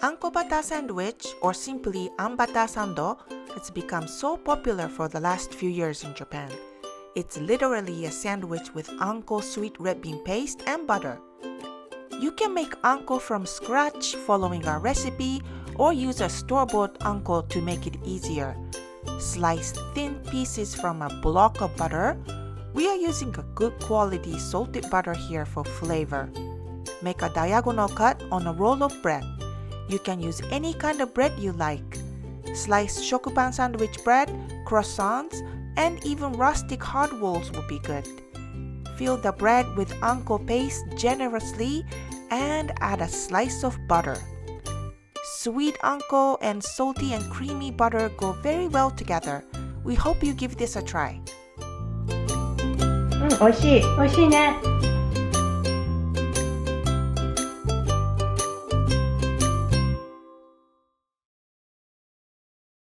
Anko Butter Sandwich, or simply あんバターサンド, has become so popular for the last few years in Japan. It's literally a sandwich with anko sweet red bean paste and butter. You can make anko from scratch following our recipe or use a store-bought anko to make it easier. Slice thin pieces from a block of butter. We are using a good quality salted butter here for flavor. Make a diagonal cut on a roll of bread. You can use any kind of bread you like. Sliced shokupan sandwich bread, croissants, and even rustic hard rolls would be good. Fill the bread with anko paste generously and add a slice of butter. Sweet anko and salty and creamy butter go very well together. We hope you give this a try. 美味しいね。